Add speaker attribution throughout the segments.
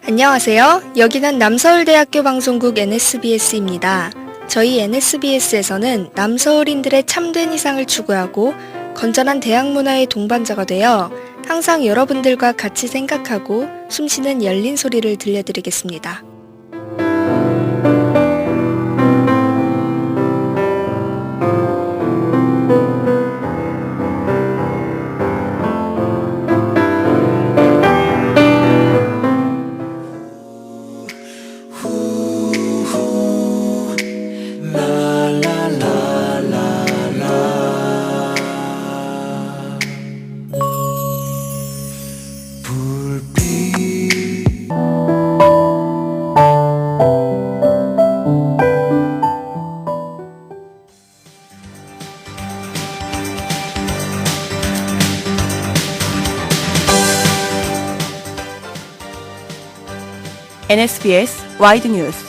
Speaker 1: 안녕하세요. 여기는 남서울대학교 방송국 NSBS입니다. 저희 NSBS에서는 남서울인들의 참된 이상을 추구하고 건전한 대학 문화의 동반자가 되어 항상 여러분들과 같이 생각하고 숨쉬는 열린 소리를 들려드리겠습니다.
Speaker 2: NSBS 와이드 뉴스.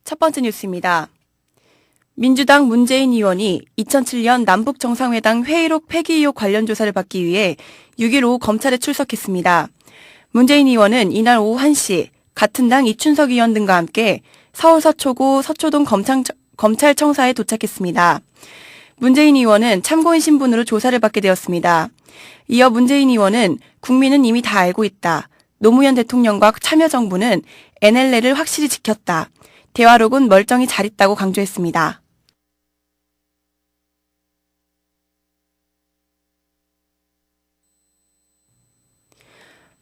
Speaker 2: 첫 번째 뉴스입니다. 민주당 문재인 의원이 2007년 남북정상회담 회의록 폐기 의혹 관련 조사를 받기 위해 6일 오후 검찰에 출석했습니다. 문재인 의원은 이날 오후 1시 같은 당 이춘석 의원 등과 함께 서울 서초구 서초동 검찰청사에 도착했습니다. 문재인 의원은 참고인 신분으로 조사를 받게 되었습니다. 이어 문재인 의원은 국민은 이미 다 알고 있다. 노무현 대통령과 참여정부는 NLL을 확실히 지켰다. 대화록은 멀쩡히 잘 있다고 강조했습니다.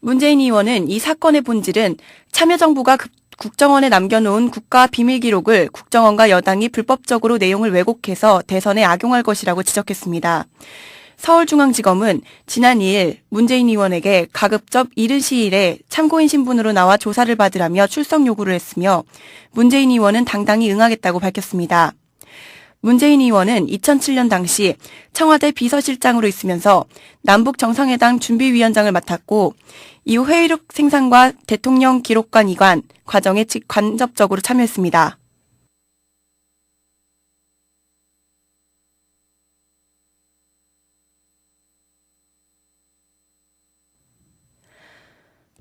Speaker 2: 문재인 의원은 이 사건의 본질은 참여정부가 국정원에 남겨놓은 국가 비밀 기록을 국정원과 여당이 불법적으로 내용을 왜곡해서 대선에 악용할 것이라고 지적했습니다. 서울중앙지검은 지난 2일 문재인 의원에게 가급적 이른 시일에 참고인 신분으로 나와 조사를 받으라며 출석 요구를 했으며 문재인 의원은 당당히 응하겠다고 밝혔습니다. 문재인 의원은 2007년 당시 청와대 비서실장으로 있으면서 남북정상회담 준비위원장을 맡았고 이후 회의록 생산과 대통령 기록관 이관 과정에 직간접적으로 참여했습니다.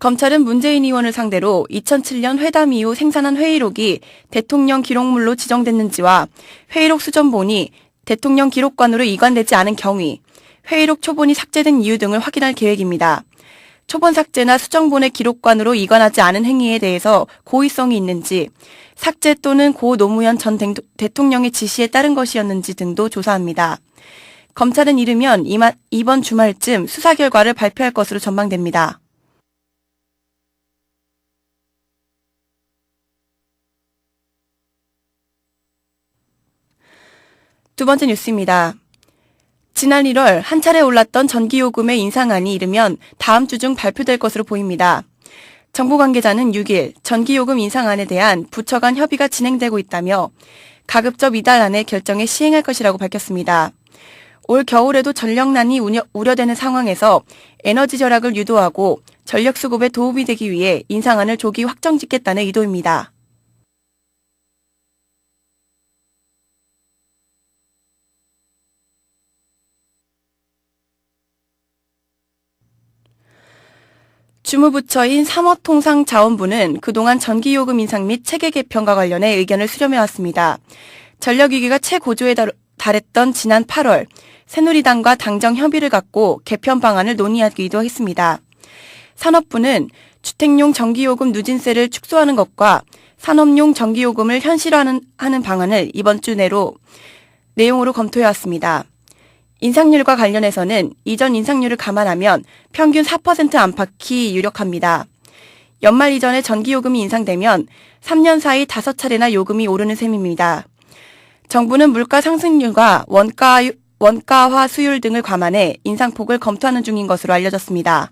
Speaker 2: 검찰은 문재인 의원을 상대로 2007년 회담 이후 생산한 회의록이 대통령 기록물로 지정됐는지와 회의록 수정본이 대통령 기록관으로 이관되지 않은 경위, 회의록 초본이 삭제된 이유 등을 확인할 계획입니다. 초본 삭제나 수정본의 기록관으로 이관하지 않은 행위에 대해서 고의성이 있는지, 삭제 또는 고 노무현 전 대통령의 지시에 따른 것이었는지 등도 조사합니다. 검찰은 이르면 이번 주말쯤 수사 결과를 발표할 것으로 전망됩니다. 두 번째 뉴스입니다. 지난 1월 한 차례 올랐던 전기요금의 인상안이 이르면 다음 주 중 발표될 것으로 보입니다. 정부 관계자는 6일 전기요금 인상안에 대한 부처 간 협의가 진행되고 있다며 가급적 이달 안에 결정에 시행할 것이라고 밝혔습니다. 올 겨울에도 전력난이 우려되는 상황에서 에너지 절약을 유도하고 전력 수급에 도움이 되기 위해 인상안을 조기 확정짓겠다는 의도입니다. 주무부처인 사업통상자원부는 그동안 전기요금 인상 및 체계 개편과 관련해 의견을 수렴해왔습니다. 전력위기가 최고조에 달했던 지난 8월 새누리당과 당정 협의를 갖고 개편 방안을 논의하기도 했습니다. 산업부는 주택용 전기요금 누진세를 축소하는 것과 산업용 전기요금을 현실화하는 방안을 이번 주 내용으로 검토해왔습니다. 인상률과 관련해서는 이전 인상률을 감안하면 평균 4% 안팎이 유력합니다. 연말 이전에 전기요금이 인상되면 3년 사이 5차례나 요금이 오르는 셈입니다. 정부는 물가 상승률과 원가화 수율 등을 감안해 인상폭을 검토하는 중인 것으로 알려졌습니다.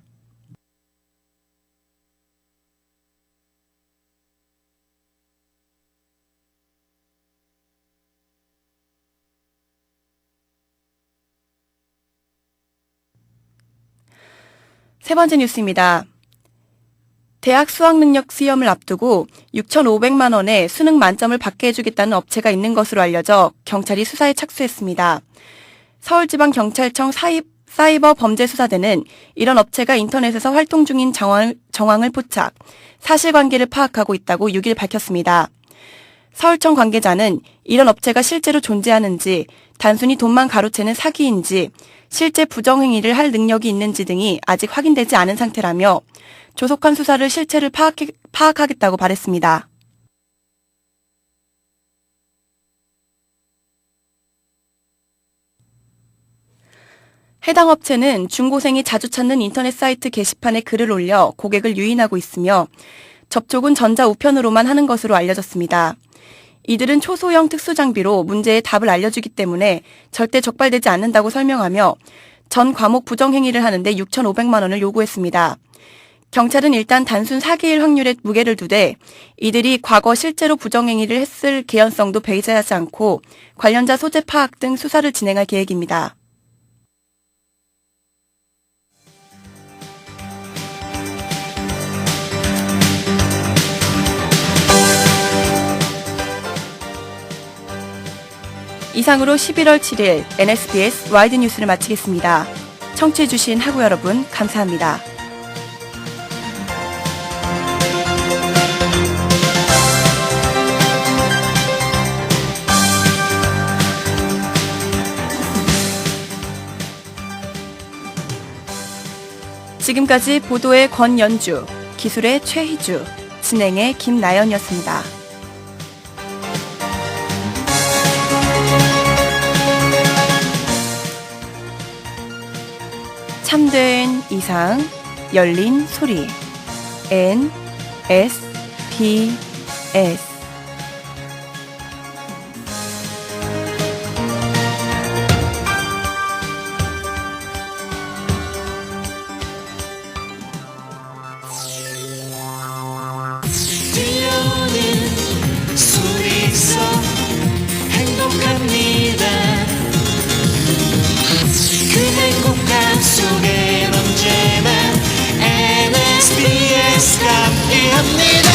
Speaker 2: 세 번째 뉴스입니다. 대학 수학능력 시험을 앞두고 6,500만 원의 수능 만점을 받게 해주겠다는 업체가 있는 것으로 알려져 경찰이 수사에 착수했습니다. 서울지방경찰청 사이버 범죄수사대는 이런 업체가 인터넷에서 활동 중인 정황을 포착, 사실관계를 파악하고 있다고 6일 밝혔습니다. 서울청 관계자는 이런 업체가 실제로 존재하는지, 단순히 돈만 가로채는 사기인지, 실제 부정행위를 할 능력이 있는지 등이 아직 확인되지 않은 상태라며 조속한 수사를 실체를 파악하겠다고 말했습니다. 해당 업체는 중고생이 자주 찾는 인터넷 사이트 게시판에 글을 올려 고객을 유인하고 있으며 접촉은 전자우편으로만 하는 것으로 알려졌습니다. 이들은 초소형 특수장비로 문제의 답을 알려주기 때문에 절대 적발되지 않는다고 설명하며 전 과목 부정행위를 하는데 6,500만 원을 요구했습니다. 경찰은 일단 단순 사기일 확률에 무게를 두되 이들이 과거 실제로 부정행위를 했을 개연성도 배제하지 않고 관련자 소재 파악 등 수사를 진행할 계획입니다. 이상으로 11월 7일 NSBS 와이드 뉴스를 마치겠습니다. 청취해주신 학우 여러분 감사합니다. 지금까지 보도의 권연주, 기술의 최희주, 진행의 김나연이었습니다. 참된 이상, 열린 소리, NSBS.
Speaker 3: 들려오는 소리 속 행복합니다. 그 행복감 속엔 언제나 NSBS가 함께합니다.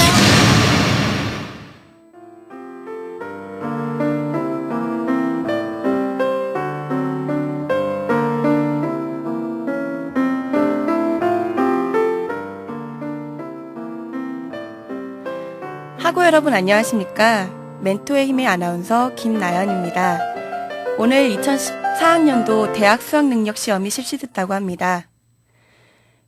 Speaker 2: 학우 여러분 안녕하십니까? 멘토의 힘의 아나운서 김나연입니다. 오늘 2014학년도 대학 수학능력 시험이 실시됐다고 합니다.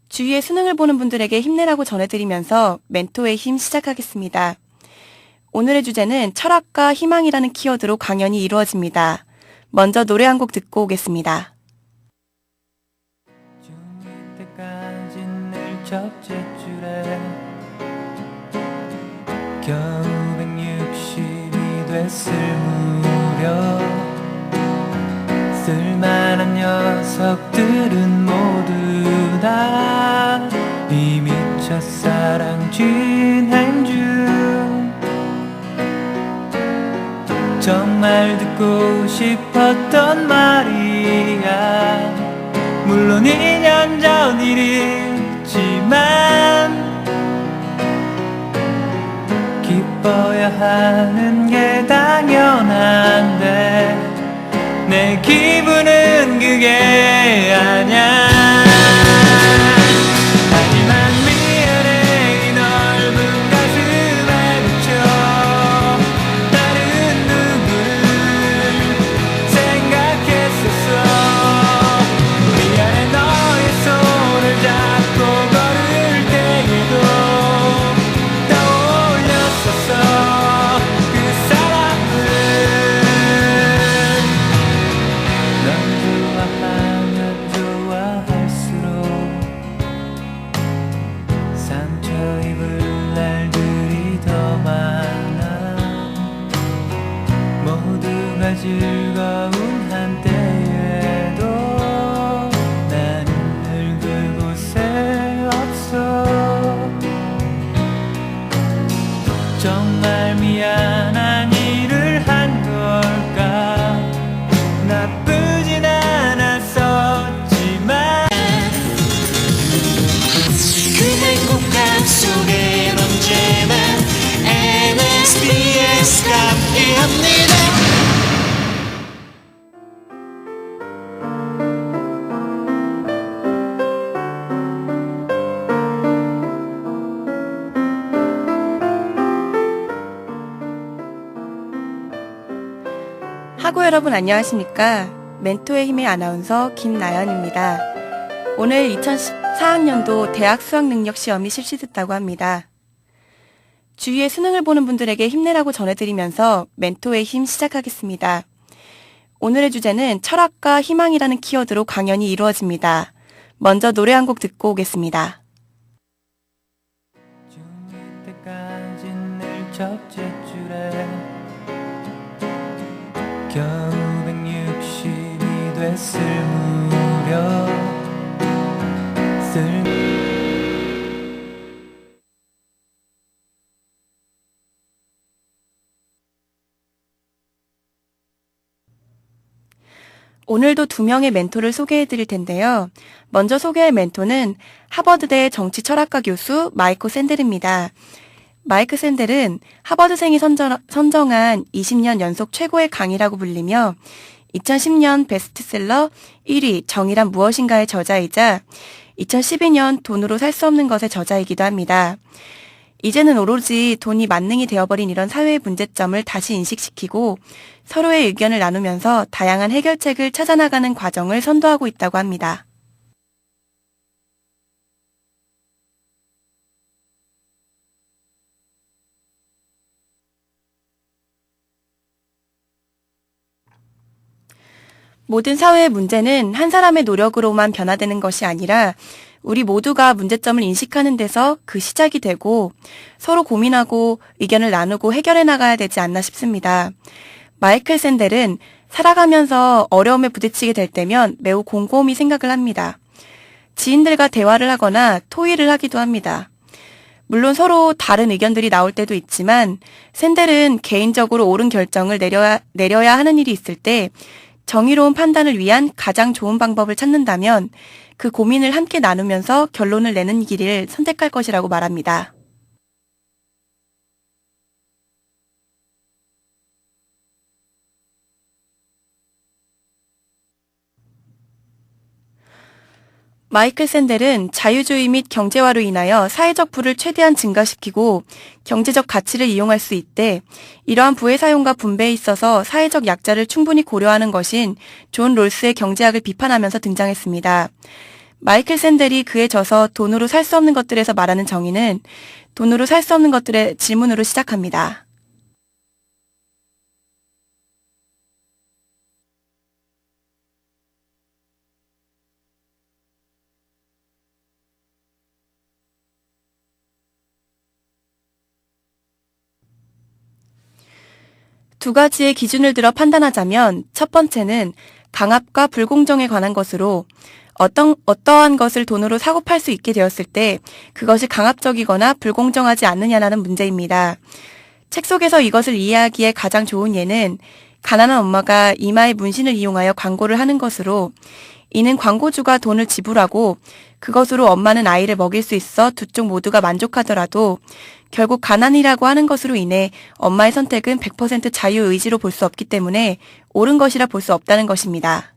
Speaker 2: 주위에 수능을 보는 분들에게 힘내라고 전해드리면서 멘토의 힘 시작하겠습니다. 오늘의 주제는 철학과 희망이라는 키워드로 강연이 이루어집니다. 먼저 노래 한 곡 듣고 오겠습니다.
Speaker 4: 중2 때까지 늘 첫째 줄에 겨우 160이 됐을 무렵 쓸만한 녀석들은 모두 다 이미 첫사랑 진행 중. 정말 듣고 싶었던 말이야. 물론 2년 전 일이지만 기뻐야 하는 게 당연한데 내 기분은 그게 아냐. 하지만 미안해 이 넓은 가슴에 묻혀 다른 누구를 생각했었어. 미안해 너의 손을 잡고 걸을 때에도 떠올렸었어 그 사람을. 넌 좋아하면 좋아할수록 상처 입을 날들이 더 많아. 모두가 즐거운 한때에도 나는 늘 그곳에 없어. 정말 미안한 일을 한 걸까. 나쁘진 않았었지만
Speaker 2: 하고 여러분 안녕하십니까? 멘토의 힘의 아나운서 김나연입니다. 오늘 2014학년도 대학 수학능력 시험이 실시됐다고 합니다. 주위에 수능을 보는 분들에게 힘내라고 전해드리면서 멘토의 힘 시작하겠습니다. 오늘의 주제는 철학과 희망이라는 키워드로 강연이 이루어집니다. 먼저 노래 한 곡 듣고 오겠습니다.
Speaker 4: 중2 때까지 늘 첫째 줄에 겨우 160이 됐을 무렵
Speaker 2: 오늘도 2명의 멘토를 소개해 드릴 텐데요. 먼저 소개할 멘토는 하버드대 정치철학과 교수 마이클 샌델입니다. 마이클 샌델은 하버드생이 선정한 20년 연속 최고의 강의라고 불리며 2010년 베스트셀러 1위 정의란 무엇인가의 저자이자 2012년 돈으로 살 수 없는 것의 저자이기도 합니다. 이제는 오로지 돈이 만능이 되어버린 이런 사회의 문제점을 다시 인식시키고 서로의 의견을 나누면서 다양한 해결책을 찾아나가는 과정을 선도하고 있다고 합니다. 모든 사회의 문제는 한 사람의 노력으로만 변화되는 것이 아니라 우리 모두가 문제점을 인식하는 데서 그 시작이 되고 서로 고민하고 의견을 나누고 해결해 나가야 되지 않나 싶습니다. 마이클 샌델은 살아가면서 어려움에 부딪히게 될 때면 매우 곰곰이 생각을 합니다. 지인들과 대화를 하거나 토의를 하기도 합니다. 물론 서로 다른 의견들이 나올 때도 있지만 샌델은 개인적으로 옳은 결정을 내려야 하는 일이 있을 때 정의로운 판단을 위한 가장 좋은 방법을 찾는다면 그 고민을 함께 나누면서 결론을 내는 길을 선택할 것이라고 말합니다. 마이클 샌델은 자유주의 및 경제화로 인하여 사회적 부를 최대한 증가시키고 경제적 가치를 이용할 수 있대 이러한 부의 사용과 분배에 있어서 사회적 약자를 충분히 고려하는 것인 존 롤스의 경제학을 비판하면서 등장했습니다. 마이클 샌델이 그에 져서 돈으로 살 수 없는 것들에서 말하는 정의는 돈으로 살 수 없는 것들의 질문으로 시작합니다. 두 가지의 기준을 들어 판단하자면 첫 번째는 강압과 불공정에 관한 것으로 어떠한 것을 돈으로 사고 팔 수 있게 되었을 때 그것이 강압적이거나 불공정하지 않느냐라는 문제입니다. 책 속에서 이것을 이해하기에 가장 좋은 예는 가난한 엄마가 이마에 문신을 이용하여 광고를 하는 것으로 이는 광고주가 돈을 지불하고 그것으로 엄마는 아이를 먹일 수 있어 두 쪽 모두가 만족하더라도 결국 가난이라고 하는 것으로 인해 엄마의 선택은 100% 자유의지로 볼 수 없기 때문에 옳은 것이라 볼 수 없다는 것입니다.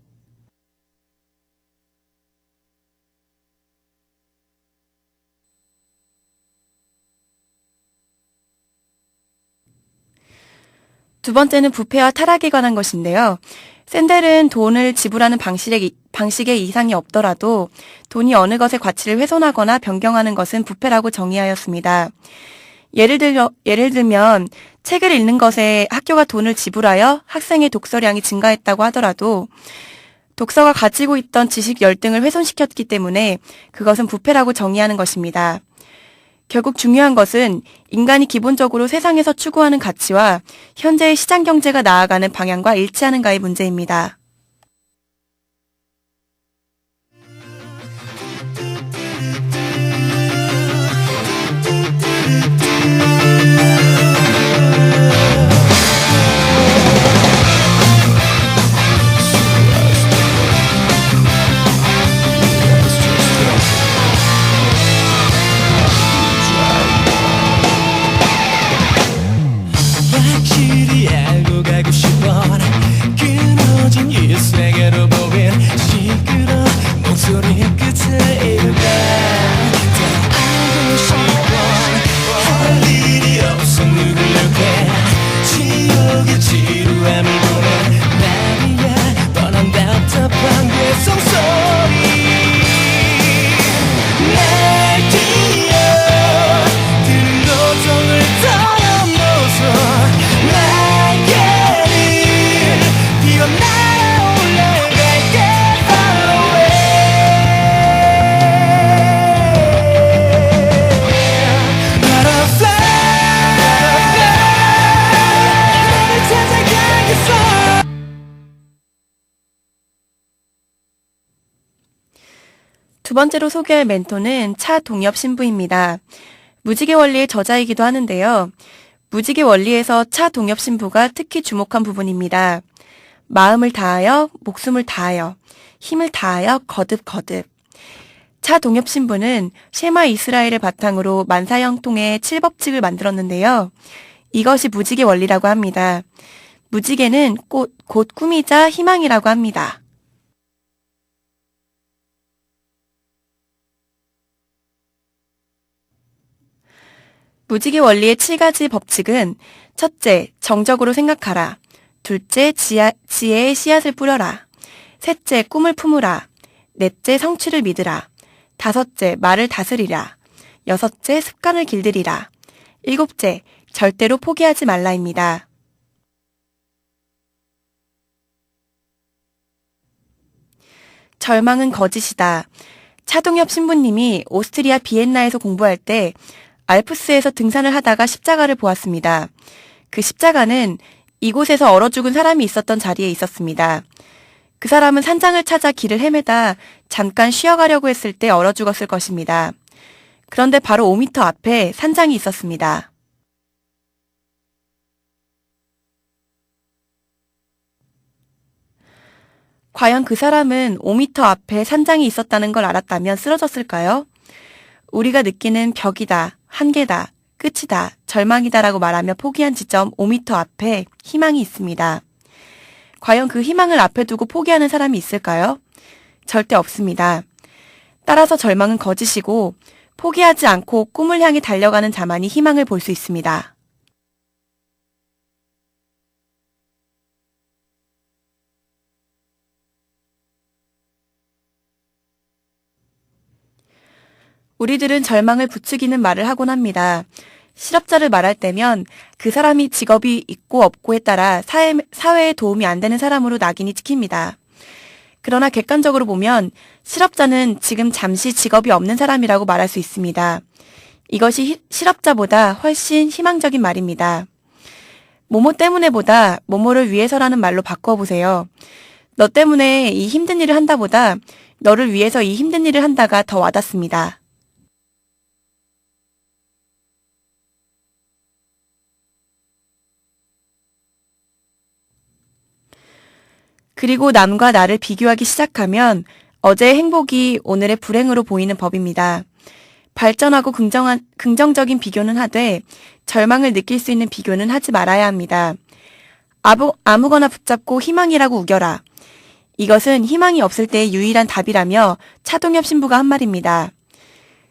Speaker 2: 두 번째는 부패와 타락에 관한 것인데요. 샌델은 돈을 지불하는 방식에 이상이 없더라도 돈이 어느 것의 가치를 훼손하거나 변경하는 것은 부패라고 정의하였습니다. 예를 들면 책을 읽는 것에 학교가 돈을 지불하여 학생의 독서량이 증가했다고 하더라도 독서가 가지고 있던 지식 열등을 훼손시켰기 때문에 그것은 부패라고 정의하는 것입니다. 결국 중요한 것은 인간이 기본적으로 세상에서 추구하는 가치와 현재의 시장 경제가 나아가는 방향과 일치하는가의 문제입니다.
Speaker 3: 확실히 알고 가고 싶어 끊어진 이 세계로 보인 시끄러운 목소리 끝에 이르다 더 알고 싶어 할 일이 없어 누굴 욕해 지옥의 지루함을 보내
Speaker 2: 두 번째로 소개할 멘토는 차동엽 신부입니다. 무지개 원리의 저자이기도 하는데요. 무지개 원리에서 차동엽 신부가 특히 주목한 부분입니다. 마음을 다하여, 목숨을 다하여, 힘을 다하여 거듭거듭. 차동엽 신부는 셰마 이스라엘을 바탕으로 만사형통의 7법칙을 만들었는데요. 이것이 무지개 원리라고 합니다. 무지개는 곧 꿈이자 희망이라고 합니다. 무지개 원리의 7가지 법칙은 첫째, 정적으로 생각하라. 둘째, 지혜의 씨앗을 뿌려라. 셋째, 꿈을 품으라. 넷째, 성취를 믿으라. 다섯째, 말을 다스리라. 여섯째, 습관을 길들이라. 일곱째, 절대로 포기하지 말라입니다. 절망은 거짓이다. 차동엽 신부님이 오스트리아 비엔나에서 공부할 때 알프스에서 등산을 하다가 십자가를 보았습니다. 그 십자가는 이곳에서 얼어 죽은 사람이 있었던 자리에 있었습니다. 그 사람은 산장을 찾아 길을 헤매다 잠깐 쉬어가려고 했을 때 얼어 죽었을 것입니다. 그런데 바로 5m 앞에 산장이 있었습니다. 과연 그 사람은 5m 앞에 산장이 있었다는 걸 알았다면 쓰러졌을까요? 우리가 느끼는 벽이다, 한계다, 끝이다, 절망이다라고 말하며 포기한 지점 5m 앞에 희망이 있습니다. 과연 그 희망을 앞에 두고 포기하는 사람이 있을까요? 절대 없습니다. 따라서 절망은 거짓이고 포기하지 않고 꿈을 향해 달려가는 자만이 희망을 볼 수 있습니다. 우리들은 절망을 부추기는 말을 하곤 합니다. 실업자를 말할 때면 그 사람이 직업이 있고 없고에 따라 사회에 도움이 안 되는 사람으로 낙인이 찍힙니다. 그러나 객관적으로 보면 실업자는 지금 잠시 직업이 없는 사람이라고 말할 수 있습니다. 이것이 실업자보다 훨씬 희망적인 말입니다. 뭐뭐 때문에보다 뭐뭐를 위해서라는 말로 바꿔보세요. 너 때문에 이 힘든 일을 한다보다 너를 위해서 이 힘든 일을 한다가 더 와닿습니다. 그리고 남과 나를 비교하기 시작하면 어제의 행복이 오늘의 불행으로 보이는 법입니다. 발전하고 긍정적인 비교는 하되 절망을 느낄 수 있는 비교는 하지 말아야 합니다. 아무거나 붙잡고 희망이라고 우겨라. 이것은 희망이 없을 때의 유일한 답이라며 차동엽 신부가 한 말입니다.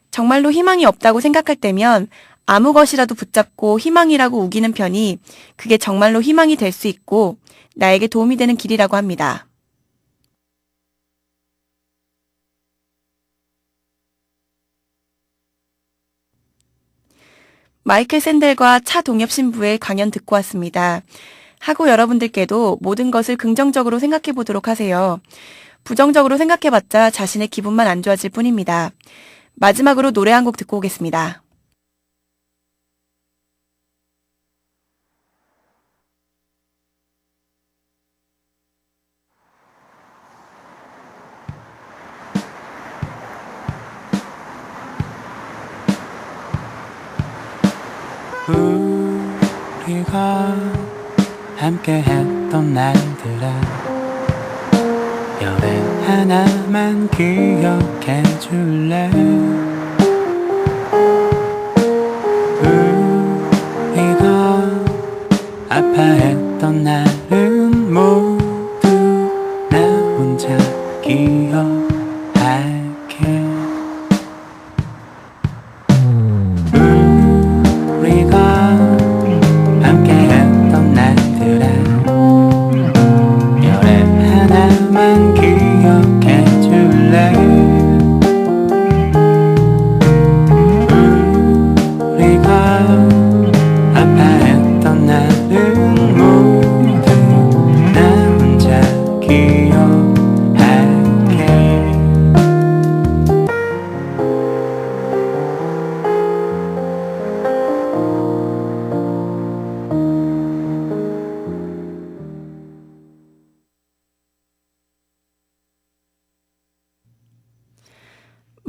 Speaker 2: 정말로 희망이 없다고 생각할 때면 아무 것이라도 붙잡고 희망이라고 우기는 편이 그게 정말로 희망이 될 수 있고 나에게 도움이 되는 길이라고 합니다. 마이클 샌델과 차동엽 신부의 강연 듣고 왔습니다. 하고 여러분들께도 모든 것을 긍정적으로 생각해 보도록 하세요. 부정적으로 생각해봤자 자신의 기분만 안 좋아질 뿐입니다. 마지막으로 노래 한 곡 듣고 오겠습니다.
Speaker 3: 우리가 함께했던 날들아 별에 하나만 기억해줄래. 우리가 아파했던 날은 모두 나 혼자 기억할게. 우리가 함께했던 날들아 별에 하나만 기억해줄래. 우리가 아파했던 날은 모두 나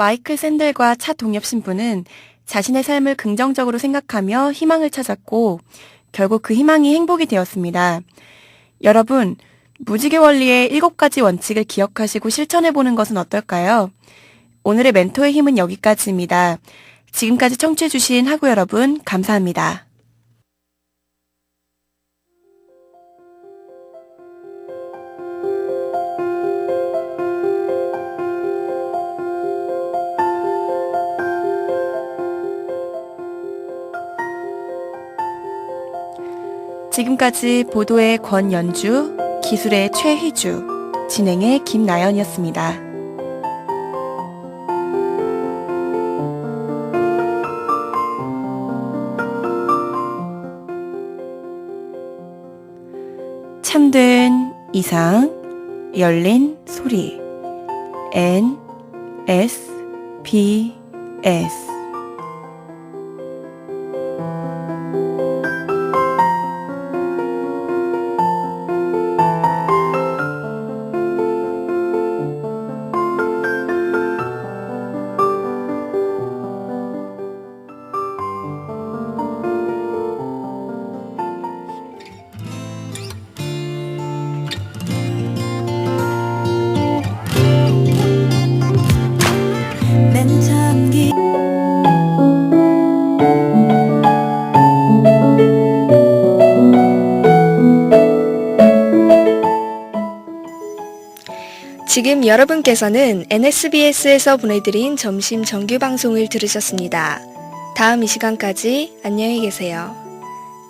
Speaker 2: 마이클 샌델과 차 동엽 신부는 자신의 삶을 긍정적으로 생각하며 희망을 찾았고 결국 그 희망이 행복이 되었습니다. 여러분, 무지개 원리의 7가지 원칙을 기억하시고 실천해보는 것은 어떨까요? 오늘의 멘토의 힘은 여기까지입니다. 지금까지 청취해주신 학우 여러분, 감사합니다. 지금까지 보도의 권연주, 기술의 최희주, 진행의 김나연이었습니다. 참된 이상, 열린 소리, NSBS
Speaker 1: 지금 여러분께서는 NSBS에서 보내드린 점심 정규 방송을 들으셨습니다. 다음 이 시간까지 안녕히 계세요.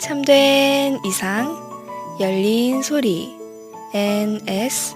Speaker 1: 참된 이상, 열린 소리, NSBS